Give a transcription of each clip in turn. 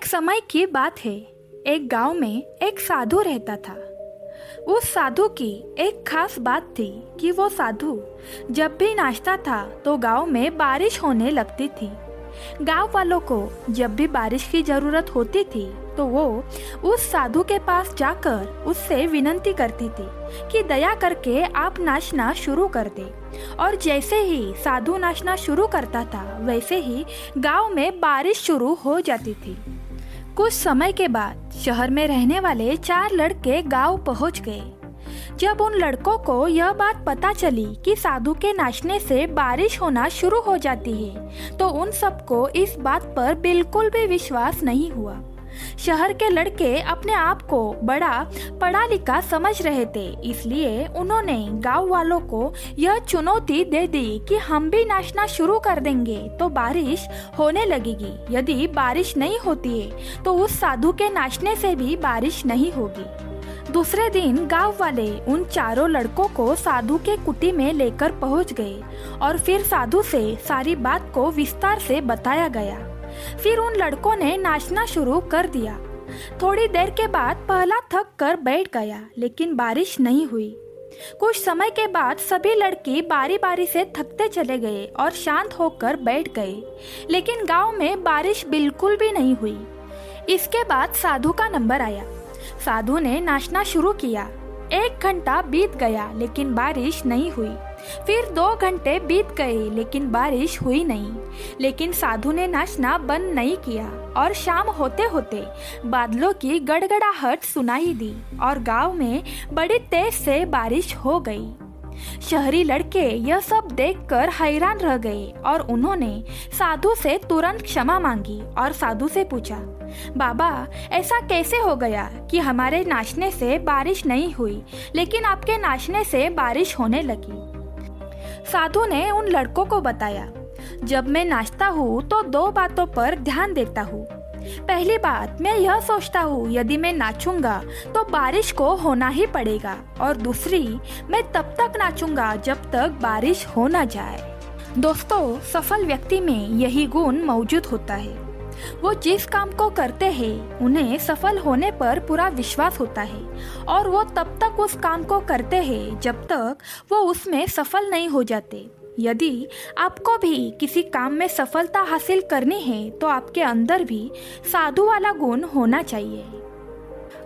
समय की बात है। एक गांव में एक साधु रहता था। उस साधु की एक खास बात थी कि वो साधु जब भी नाचता था तो गांव में बारिश होने लगती थी। गांव वालों को जब भी बारिश की जरूरत होती थी तो वो उस साधु के पास जाकर उससे विनती करती थी कि दया करके आप नाचना शुरू कर दे। और जैसे ही साधु नाचना शुरू करता था वैसे ही गांव में बारिश शुरू हो जाती थी। कुछ समय के बाद शहर में रहने वाले 4 लड़के गांव पहुंच गए। जब उन लड़कों को यह बात पता चली कि साधु के नाचने से बारिश होना शुरू हो जाती है तो उन सबको इस बात पर बिल्कुल भी विश्वास नहीं हुआ। शहर के लड़के अपने आप को बड़ा पढ़ा लिखा समझ रहे थे, इसलिए उन्होंने गांव वालों को यह चुनौती दे दी कि हम भी नाचना शुरू कर देंगे तो बारिश होने लगेगी। यदि बारिश नहीं होती है तो उस साधु के नाचने से भी बारिश नहीं होगी। दूसरे दिन गांव वाले उन चारों लड़कों को साधु के कुटी में लेकर पहुंच गए और फिर साधु से सारी बात को विस्तार से बताया गया। फिर उन लड़कों ने नाचना शुरू कर दिया। थोड़ी देर के बाद पहला थक कर बैठ गया लेकिन बारिश नहीं हुई। कुछ समय के बाद सभी लड़के बारी बारी से थकते चले गए और शांत होकर बैठ गए, लेकिन गांव में बारिश बिल्कुल भी नहीं हुई। इसके बाद साधु का नंबर आया। साधु ने नाचना शुरू किया। 1 घंटा बीत गया लेकिन बारिश नहीं हुई। फिर 2 घंटे बीत गए लेकिन बारिश हुई नहीं। लेकिन साधु ने नाचना बंद नहीं किया और शाम होते होते बादलों की गड़गड़ाहट सुनाई दी और गांव में बड़ी तेज से बारिश हो गई। शहरी लड़के यह सब देखकर हैरान रह गए और उन्होंने साधु से तुरंत क्षमा मांगी और साधु से पूछा, बाबा ऐसा कैसे हो गया कि हमारे नाचने से बारिश नहीं हुई लेकिन आपके नाचने से बारिश होने लगी। साधु ने उन लड़कों को बताया, जब मैं नाचता हूँ तो 2 बातों पर ध्यान देता हूँ। पहली बात, मैं यह सोचता हूँ यदि मैं नाचूंगा तो बारिश को होना ही पड़ेगा, और दूसरी, मैं तब तक नाचूंगा जब तक बारिश हो न जाए। दोस्तों, सफल व्यक्ति में यही गुण मौजूद होता है। वो जिस काम को करते हैं उन्हें सफल होने पर पूरा विश्वास होता है और वो तब तक उस काम को करते हैं जब तक वो उसमें सफल नहीं हो जाते। यदि आपको भी किसी काम में सफलता हासिल करनी है तो आपके अंदर भी साधु वाला गुण होना चाहिए।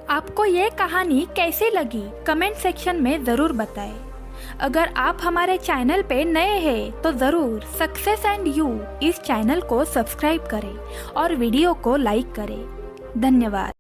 आपको ये कहानी कैसी लगी कमेंट सेक्शन में ज़रूर बताएं। अगर आप हमारे चैनल पे नए हैं तो ज़रूर सक्सेस एंड यू इस चैनल को सब्सक्राइब करें और वीडियो को लाइक करें। धन्यवाद।